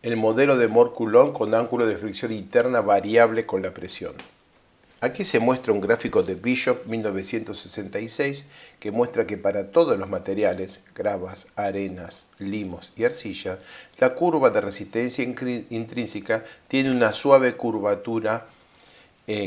el modelo de Mohr-Coulomb con ángulo de fricción interna variable con la presión. Aquí se muestra un gráfico de Bishop 1966 que muestra que para todos los materiales, gravas, arenas, limos y arcilla, la curva de resistencia intrínseca tiene una suave curvatura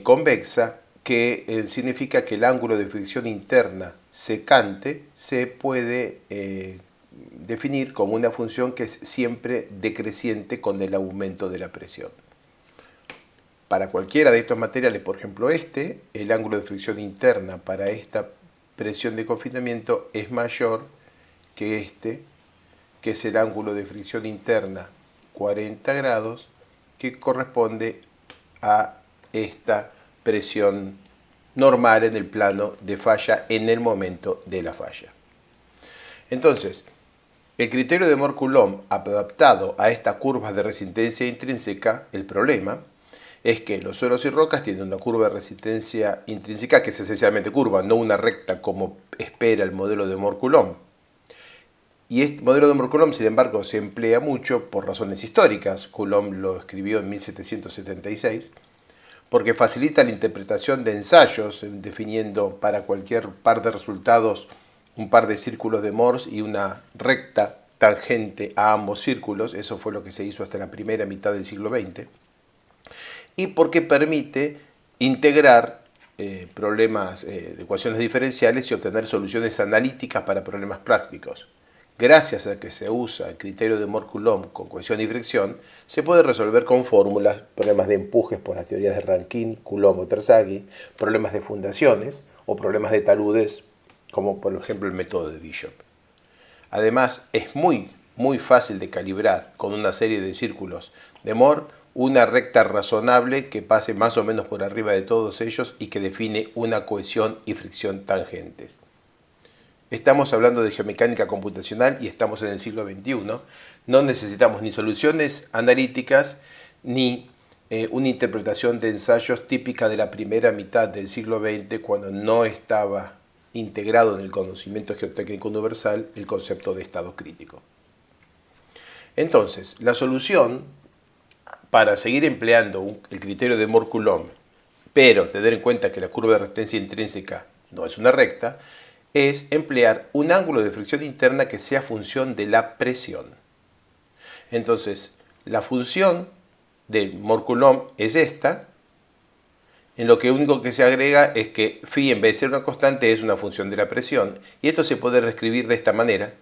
convexa que significa que el ángulo de fricción interna secante se puede definir como una función que es siempre decreciente con el aumento de la presión. Para cualquiera de estos materiales, por ejemplo el ángulo de fricción interna para esta presión de confinamiento es mayor que que es el ángulo de fricción interna 40 grados, que corresponde a esta presión normal en el plano de falla en el momento de la falla. Entonces, el criterio de Mohr-Coulomb adaptado a esta curva de resistencia intrínseca, el problema es que los suelos y rocas tienen una curva de resistencia intrínseca que es esencialmente curva, no una recta como espera el modelo de Mohr-Coulomb. Y este modelo de Mohr-Coulomb, sin embargo, se emplea mucho por razones históricas. Coulomb lo escribió en 1776, porque facilita la interpretación de ensayos, definiendo para cualquier par de resultados un par de círculos de Morse y una recta tangente a ambos círculos. Eso fue lo que se hizo hasta la primera mitad del siglo XX. Y porque permite integrar problemas de ecuaciones diferenciales y obtener soluciones analíticas para problemas prácticos. Gracias a que se usa el criterio de Mohr-Coulomb con cohesión y fricción, se puede resolver con fórmulas problemas de empujes por las teorías de Rankine, Coulomb o Terzaghi, problemas de fundaciones o problemas de taludes, como por ejemplo el método de Bishop. Además, es muy fácil de calibrar con una serie de círculos de Mohr una recta razonable que pase más o menos por arriba de todos ellos y que define una cohesión y fricción tangentes. Estamos hablando de geomecánica computacional y estamos en el siglo XXI. No necesitamos ni soluciones analíticas ni una interpretación de ensayos típica de la primera mitad del siglo XX, cuando no estaba integrado en el conocimiento geotécnico universal el concepto de estado crítico. Entonces, la solución para seguir empleando el criterio de Mohr-Coulomb, pero tener en cuenta que la curva de resistencia intrínseca no es una recta, es emplear un ángulo de fricción interna que sea función de la presión. Entonces, la función de Mohr-Coulomb es esta, en lo que único que se agrega es que phi, en vez de ser una constante, es una función de la presión, y esto se puede reescribir de esta manera,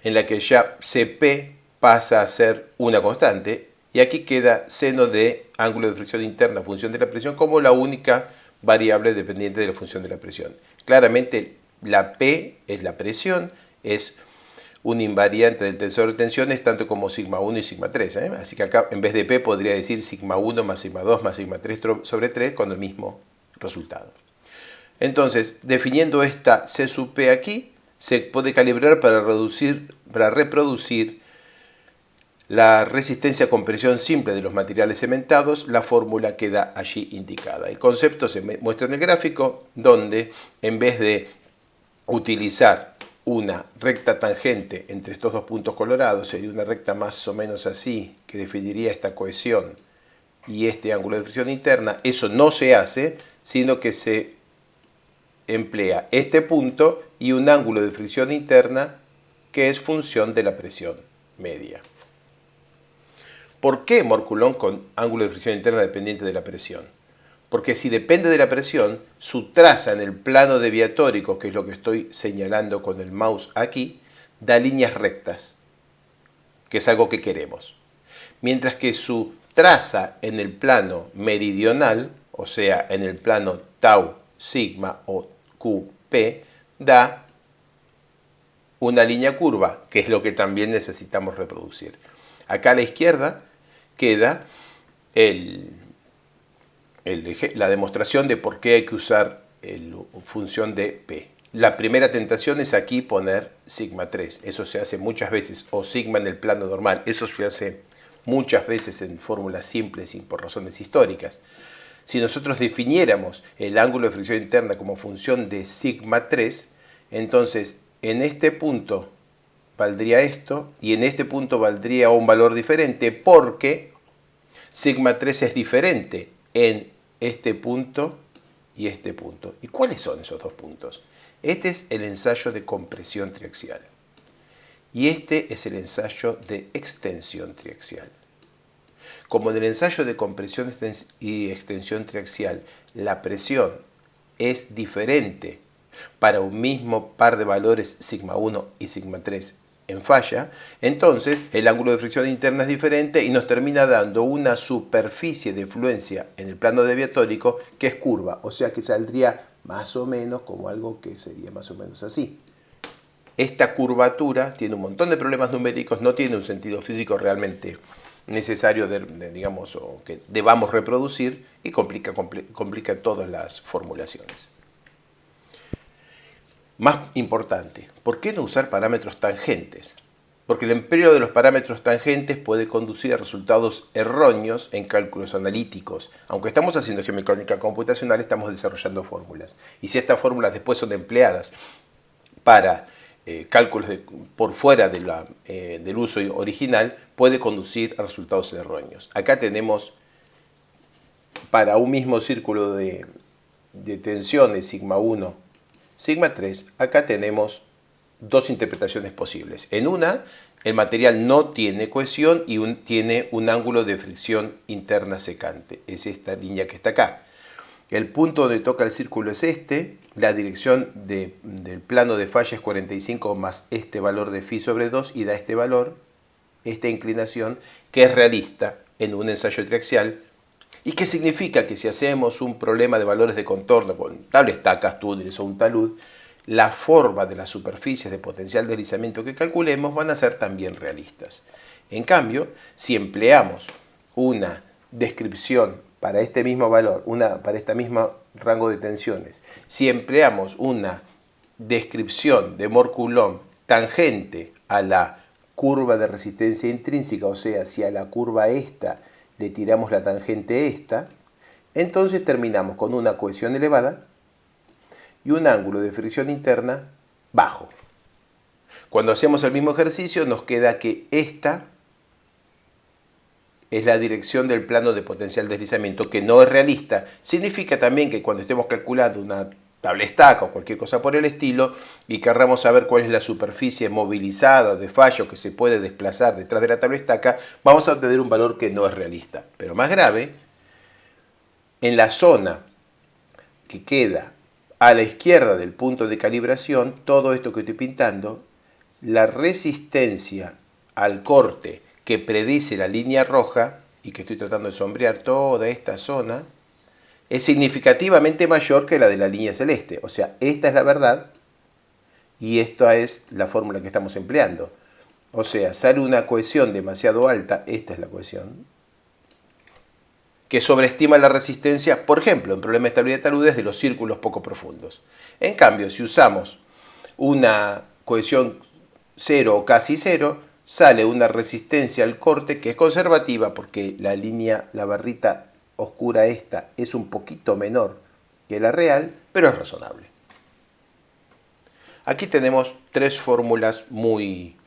en la que ya Cp pasa a ser una constante, y aquí queda seno de ángulo de fricción interna, función de la presión, como la única variable dependiente de la función de la presión. Claramente la P es la presión, es un invariante del tensor de tensiones tanto como sigma 1 y sigma 3. Así que acá en vez de P podría decir sigma 1 más sigma 2 más sigma 3 sobre 3 con el mismo resultado. Entonces, definiendo esta C sub P aquí, se puede calibrar para reproducir la resistencia con presión simple de los materiales cementados. La fórmula queda allí indicada. El concepto se muestra en el gráfico, donde en vez de utilizar una recta tangente entre estos dos puntos colorados, sería una recta más o menos así, que definiría esta cohesión y este ángulo de fricción interna. Eso no se hace, sino que se emplea este punto y un ángulo de fricción interna que es función de la presión media. ¿Por qué Mohr-Coulomb con ángulo de fricción interna dependiente de la presión? Porque si depende de la presión, su traza en el plano deviatórico, que es lo que estoy señalando con el mouse aquí, da líneas rectas, que es algo que queremos. Mientras que su traza en el plano meridional, o sea, en el plano tau, sigma o qp, da una línea curva, que es lo que también necesitamos reproducir. Acá a la izquierda queda la demostración de por qué hay que usar función de P. La primera tentación es aquí poner sigma 3. Eso se hace muchas veces, o sigma en el plano normal. Eso se hace muchas veces en fórmulas simples y por razones históricas. Si nosotros definiéramos el ángulo de fricción interna como función de sigma 3, entonces en este punto valdría esto, y en este punto valdría un valor diferente porque sigma 3 es diferente en este punto y este punto. ¿Y cuáles son esos dos puntos? Este es el ensayo de compresión triaxial y este es el ensayo de extensión triaxial. Como en el ensayo de compresión y extensión triaxial la presión es diferente para un mismo par de valores sigma 1 y sigma 3 en falla, entonces el ángulo de fricción interna es diferente y nos termina dando una superficie de fluencia en el plano deviatórico que es curva, o sea que saldría más o menos como algo que sería más o menos así. Esta curvatura tiene un montón de problemas numéricos, no tiene un sentido físico realmente necesario digamos, o que debamos reproducir y complica todas las formulaciones. Más importante, ¿por qué no usar parámetros tangentes? Porque el empleo de los parámetros tangentes puede conducir a resultados erróneos en cálculos analíticos. Aunque estamos haciendo geomecánica computacional, estamos desarrollando fórmulas. Y si estas fórmulas después son empleadas para cálculos por fuera del uso original, puede conducir a resultados erróneos. Acá tenemos, para un mismo círculo de tensiones sigma 1, sigma 3, acá tenemos dos interpretaciones posibles. En una, el material no tiene cohesión y tiene un ángulo de fricción interna secante. Es esta línea que está acá. El punto donde toca el círculo es este, la dirección del plano de falla es 45 más este valor de phi sobre 2 y da este valor, esta inclinación, que es realista en un ensayo triaxial. ¿Y qué significa? Que si hacemos un problema de valores de contorno con tables tacas, túneles o un talud, la forma de las superficies de potencial deslizamiento que calculemos van a ser también realistas. En cambio, si empleamos una descripción para este mismo valor, para este mismo rango de tensiones, si empleamos una descripción de Mohr-Coulomb tangente a la curva de resistencia intrínseca, o sea, si a la curva esta le tiramos la tangente esta, entonces terminamos con una cohesión elevada y un ángulo de fricción interna bajo. Cuando hacemos el mismo ejercicio nos queda que esta es la dirección del plano de potencial deslizamiento, que no es realista. Significa también que cuando estemos calculando una tabla estaca o cualquier cosa por el estilo y querramos saber cuál es la superficie movilizada de fallo que se puede desplazar detrás de la tabla estaca, vamos a obtener un valor que no es realista. Pero más grave, en la zona que queda a la izquierda del punto de calibración, todo esto que estoy pintando, la resistencia al corte que predice la línea roja, y que estoy tratando de sombrear toda esta zona, es significativamente mayor que la de la línea celeste. O sea, esta es la verdad y esta es la fórmula que estamos empleando. O sea, sale una cohesión demasiado alta, esta es la cohesión, que sobreestima la resistencia, por ejemplo, en problemas de estabilidad de taludes de los círculos poco profundos. En cambio, si usamos una cohesión 0 o casi 0, sale una resistencia al corte que es conservativa porque la barrita oscura esta es un poquito menor que la real, pero es razonable. Aquí tenemos tres fórmulas muy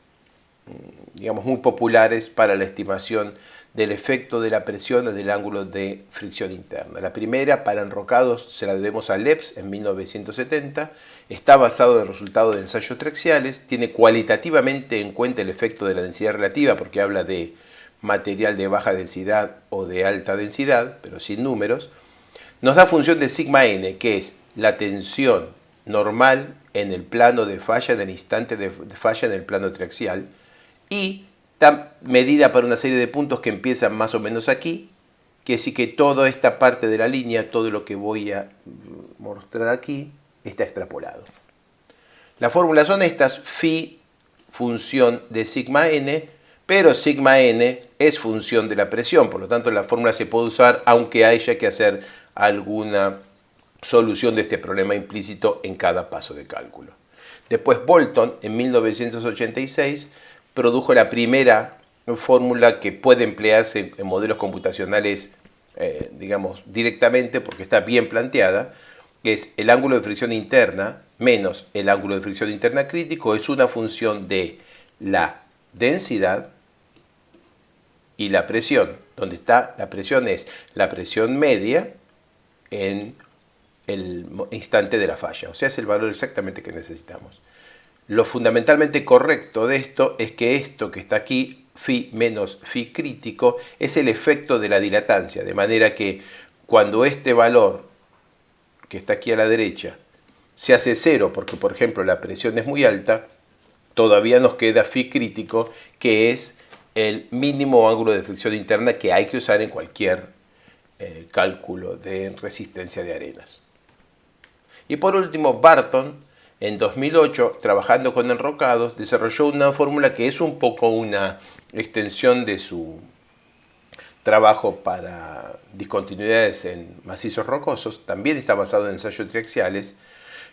populares para la estimación del efecto de la presión en el ángulo de fricción interna. La primera, para enrocados, se la debemos a Lebs en 1970. Está basado en el resultado de ensayos triaxiales. Tiene cualitativamente en cuenta el efecto de la densidad relativa porque habla de material de baja densidad o de alta densidad, pero sin números. Nos da función de sigma n, que es la tensión normal en el plano de falla del instante de falla en el plano triaxial, y está medida para una serie de puntos que empiezan más o menos aquí, que sí que toda esta parte de la línea, todo lo que voy a mostrar aquí, está extrapolado. Las fórmulas son estas: phi función de sigma n, pero sigma n es función de la presión, por lo tanto la fórmula se puede usar aunque haya que hacer alguna solución de este problema implícito en cada paso de cálculo. Después Bolton, en 1986, produjo la primera fórmula que puede emplearse en modelos computacionales, directamente, porque está bien planteada, que es el ángulo de fricción interna menos el ángulo de fricción interna crítico, es una función de la densidad y la presión. Donde está la presión es la presión media en el instante de la falla. O sea, es el valor exactamente que necesitamos. Lo fundamentalmente correcto de esto es que esto que está aquí, phi menos phi crítico, es el efecto de la dilatancia. De manera que cuando este valor que está aquí a la derecha se hace cero, porque por ejemplo la presión es muy alta, todavía nos queda phi crítico, que es el mínimo ángulo de fricción interna que hay que usar en cualquier cálculo de resistencia de arenas. Y por último, Barton, en 2008, trabajando con enrocados, desarrolló una fórmula que es un poco una extensión de su trabajo para discontinuidades en macizos rocosos. También está basado en ensayos triaxiales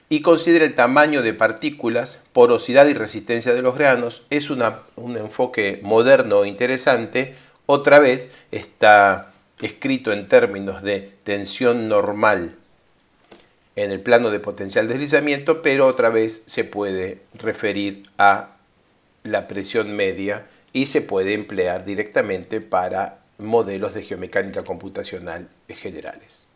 y considera el tamaño de partículas, porosidad y resistencia de los granos. Es un enfoque moderno e interesante. Otra vez está escrito en términos de tensión normal en el plano de potencial deslizamiento, pero otra vez se puede referir a la presión media y se puede emplear directamente para modelos de geomecánica computacional generales.